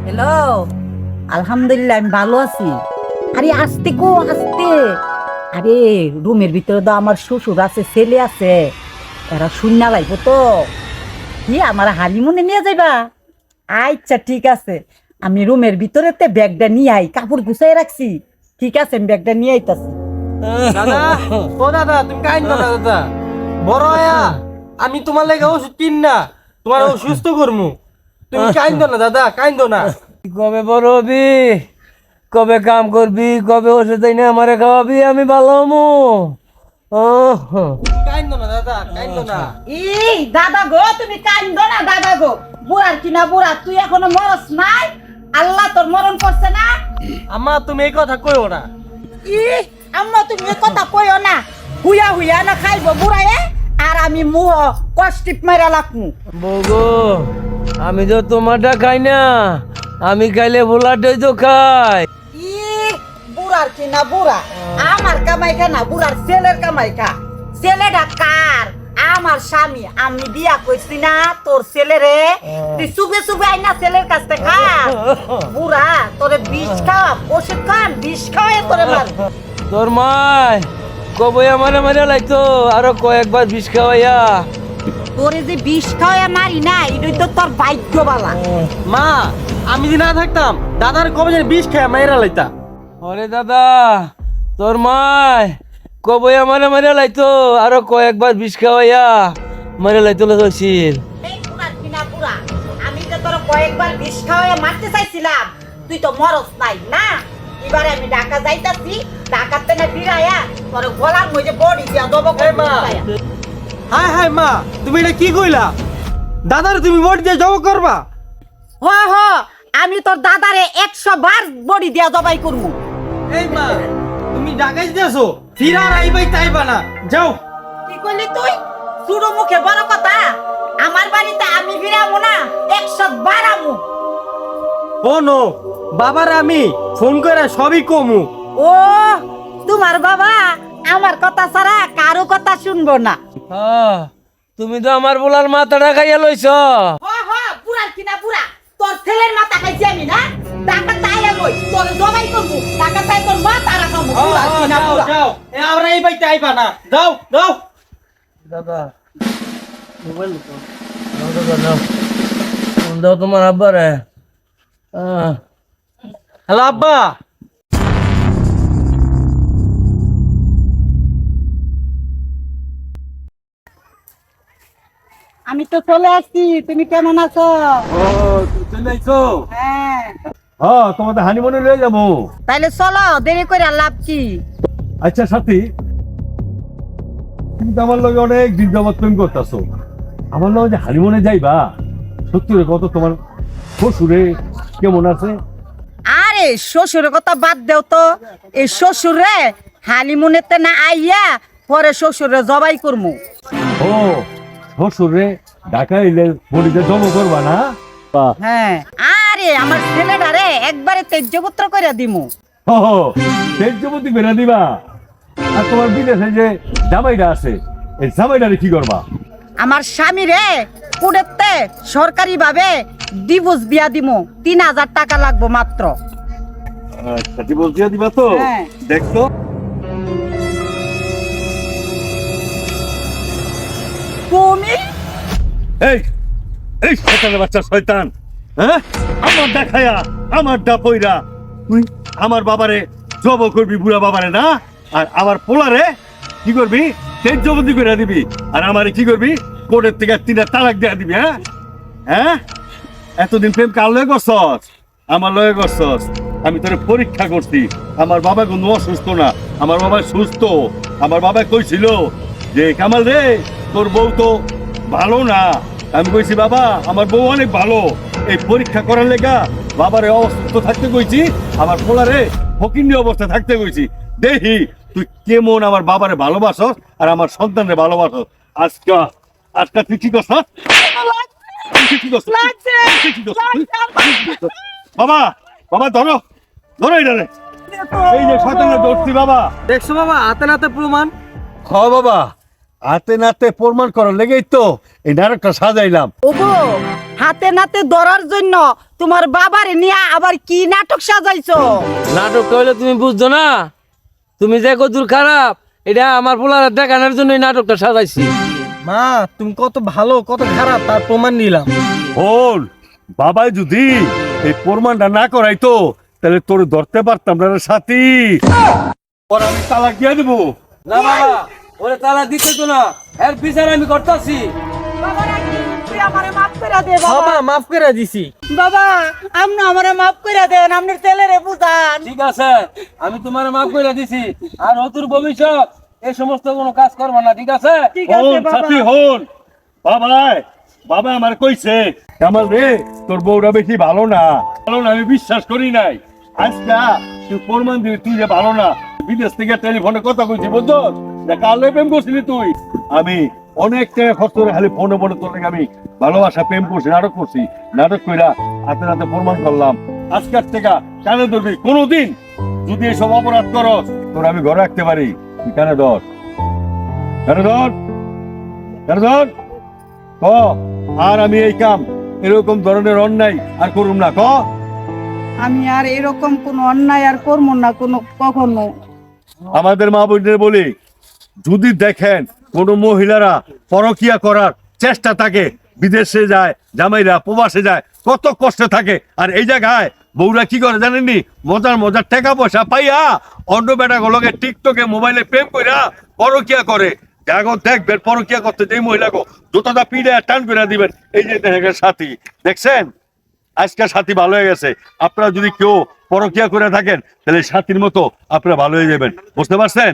Hello, আলহামদুলিল্লাহ আমি ভালো আছি। আরে আস্তে গো আস্তে। আরে রুমের ভিতরে তো আমার শ্বশুর আছে, ছেলে আছে, এরা শূন্য লাগবো তো। কি আমার হানিমুনে নিয়ে যাইবা? আচ্ছা ঠিক আছে, আমি রুমের ভিতরে ব্যাগটা নিয়ে আই, কাপড় গুছাই রাখছি। ঠিক আছে, আমি ব্যাগটা নিয়ে আইতাছি। দাদা, ও দাদা, তুমি কাইন্দো না দাদা। বড় হয়া আমি তোমার লাগে ওষুধ কিন না, তোমার সুস্থ করমু। তুমি কাইন্দো না দাদা, কাইন্দো না। কবে বড় হবি, কবে কাম করবি, কবে ওষুধ এনে আমারে খাওয়াবি, আমি ভালো হমু। ও কাইন্দো না দাদা, কাইন্দো না। এই দাদা গো, তুমি কান্দো না দাদা গো। বুড়ার কিনা বুড়া, তুই এখনো মরস নাই? আল্লাহ তোর মরণ করছে না? আম্মা তুমি এই কথা কইও না। আম্মা তুমি এ কথা কইও না। হুইয়া হুইয়া না খাইব বুড়ায়ে, আর আমি মুহ কষ্টিপ মাইরা লাকমু। বগো, আমি তো তোমারটা খাই না, আমি খাইলে ভোলাটাই তো খাই। বুড়ার কিনা বুড়া, আমার কামাই খা না, বুড়ার ছেলের কামাই খা। ছেলেটা কার? আমার স্বামী। আমি বিয়া কইছি না তোর ছেলেরে, তুই চুপে চুপে আইনা ছেলের কাছ থেকে খা। বুড়া তোরে বিষ খাওয়া, ওষুধ খান, বিষ খাওয়াই তোরে মার। তোর মাই কবে আমারে মারা লাইতো, আরো কয়েকবার বিষ খাওয়াইয়া। তোরে যে বিষ খাওয়াই মারি না, এটাই তো তোর ভাগ্য বালা। মা, আমি যদি না থাকতাম দাদার কবে যেন বিষ খেয়ে মাইরা লাইতা। ওরে দাদা, তোর মাই কবে আমারে মারা লাইতো, আরো কয়েকবার বিষ খাওয়াইয়া মারা লাইতো লাগছিল। এই বুড়ার কিনা বুড়া, আমি তো তোর কয়েকবার বিষ খাওয়াই মারতে চাইছিলাম, তুই তো মরস নাই না। এবারে আমি ঢাকা যাইতাছি, ঢাকাতে না ফিরাইয়া তোর গলার মধ্যে বডি দিয়া দেবো। এই মা, হায় হায় মা, তুমি এটা কি কইলা? দাদার তুমি ভোট দিয়ে জব করবা? হ হ, আমি তোর দাদারে 100 বার বডি দিয়া জবাই করবো। এই মা, তুমি ঢাকাই দিয়েছো, ফিরার আইবাই তাইবা না, যাও। কি কইলি তুই? সুরো মুখে বড় কথা। আমার বাড়িতে আমি ফিরাবো না, 100 বার আমু। ও নো, বাবার আমি ফোন করে সবই কমু। ও, তোমার বাবা আমার কথা ছাড়া কারো কথা শুনবো না। তুমি তো আমার বলার মাথাটা খাইয়া লইছ। হ হ, বুড়ার কিনা বুড়া, তোর ছেলের মাথা খাইছি আমি না। টাকা তাই লই, তোর জবাই করবো, টাকা তাই তোর মাথা রাখাবো। বুড়ার কিনা যাও বুড়া। যাও, আমরা আইবাই তাইবা না, যাও যাও। দাদা মোবাইল দাও তোমার আব্বারে। হ্যালো আব্বা। আমি তো চলে আসছি, তুমি কেমন আছো? ও তুই চলে আইছো? হ্যাঁ, হ্যাঁ, তোমাদের হানিমুনে লয়ে যাবো। তাইলে চলো, দেরি করে আর লাভ কি? আচ্ছা সাথী, তুমি তো আমার লগে অনেক দিন যাবত প্রেম করতেছো। আমার লগে যে হানিমুনে যাইবা, সত্যি রে কত তোমার শ্বশুরে কেমন আছে? আরে শ্বশুরের কথা বাদ দেও তো। এই শ্বশুরে হানিমুনেতে না আইয়া পরে শ্বশুরে জবাই করমু। ও শ্বশুরে ঢাকা এলে বলিতে জমা করবা না? বাহ। হ্যাঁ, আরে আমার ছেলেটারে একবারে তেজ্যপুত্র করে দিমু। ও তেজবতী বেরা দিবা। আর তোমার বিদেশে যে জামাইটা আছে, এই জামাইটারে কি করবা? আমার স্বামী রে কুড়েতে সরকারি ভাবে ডিভোর্স বিয়া দিমু, 3000 টাকা লাগবো মাত্র। সাথী বলছি দিবা তো? হ্যাঁ। দেখতো তুমি এই এই শয়তানের বাচ্চা শয়তান, হ্যাঁ আমার দেখায়া আমার ডাপইরা তুই আমার বাবারে জব করবি, বুড়া বাবারে না, আর আমার পোলারে কি করবি? তেজ জবন্দি করে দিবি, আর আমারে কি করবি? কোর্টের থেকে 3টা তালাক দেয়া দিবি। হ্যাঁ হ্যাঁ, এতদিন প্রেম কার লয়ে করছস? আমার লয়ে করছস। আমি তোরে পরীক্ষা করছি, আমার বাবা কোনো অসুস্থ না, আমার বাবা সুস্থ। আমার বাবা কইছিল যে কামাল রে তোর বউ তো ভালো না। আমি কইছি বাবা আমার বউ অনেক ভালো, এই পরীক্ষা করার লেগা বাবারে অসুস্থ থাকতে কইছি, আমার পোলারে ফকিন্নি অবস্থা থাকতে কইছি। দেখি তুই কেমন আমার বাবারে ভালোবাসস আর আমার সন্তানরে ভালোবাসস। আজকা আজকা তুই কি করছ? তুই কি করছ? তুই কি করছ? বাবা বাবা ধরো ধরো এটারে। এই যে শয়তানরে ধরছি বাবা। দেখছো বাবা, হাতে নাতে প্রমাণ। হ বাবা, হাতে নাতে প্রমাণ করার লেগেই তো এই নাটকটা সাজাইলাম। ওগো হাতে নাতে ধরার জন্য তোমার বাবারে নিয়ে আবার কি নাটক সাজাইছো? নাটক কইলে তুমি বুঝছো না, তুমি যে কদূর খারাপ এটা আমার পোলার দেখানোর জন্য এই নাটকটা সাজাইছি। মা তুমি কত ভালো কত খারাপ তার প্রমাণ নিলাম। বল বাবাই যদি এই প্রমাণটা না করাইতো তাহলে তোর ধরতে পারতাম না রে সাথী। ওর আমি তালাক দিয়ে দেবো। না বাবা, ওরে তালা দিতে তো না, এর বিচার আমি করতেছি। বাবা রাখি, তুই আমারে মাফ করে দে বাবা। বাবা মাফ করে দিছি। বাবা আপনি আমারে মাফ করে দেন, আপনার ছেলেরে বুঝান। ঠিক আছে, আমি তোমার মাফ করে দিছি, আর অতুর ভবিষ্যৎ এই সমস্ত কোনো কাজ করবা না, ঠিক আছে? ঠিক আছে হন বাবা। সাথী হন। বাবাই বাবা আমার কইছে কামাল রে তোর বউরা বেশি ভালো না, ভালো না আমি বিশ্বাস করি নাই। আজকা তুই প্রমাণ দিবি তুই যে ভালো না। বিদেশ থেকে টেলিফোনে কথা কইছি বুঝছো যে কালে প্রেম করছিলি তুই। আমি অনেক টাকা খরচ করে খালি ফোনে ফোনে তোর লাগে আমি ভালোবাসা প্রেম করছি, নাটক করছি, নাটক কইরা হাতে হাতে প্রমাণ করলাম। আজকের থেকে কানে ধরবি কোনোদিন যদি এসব অপরাধ করস তোর আমি ঘরে রাখতে পারি। তুই কানে ধর, কানে ধর, কানে ধর। ক আর আমি এই কাম এরকম ধরনের অন্যায় আর করুম না। ক আমি আর এরকম কোন অন্যায় আর করবো না কোনো কখনো। আমাদের মা বোনদের বলি যদি দেখেন কোন মহিলারা পরকিয়া করার চেষ্টা থাকে, বিদেশে যায়, জামাইরা প্রবাসে যায়, কত কষ্টে থাকে, আর এই জায়গায় বউরা কি করে জানেননি, মজার মজার টাকা পয়সা পাইয়া অন্য বেটাগুলোকে টিকটকে মোবাইলে প্রেম কইরা পরকিয়া করে। দেখো দেখবেন পরকিয়া করতে যে মহিলাকে জুতাটা পিড়ে টান করে দিবেন। এই যে দেখেন সাথী, দেখছেন আজকাল সাথী ভালো হয়ে গেছে। আপনারা যদি কেউ পরকিয়া করে থাকেন তাহলে সাথীর মতো আপনারা ভালো হয়ে যাবেন, বুঝতে পারছেন?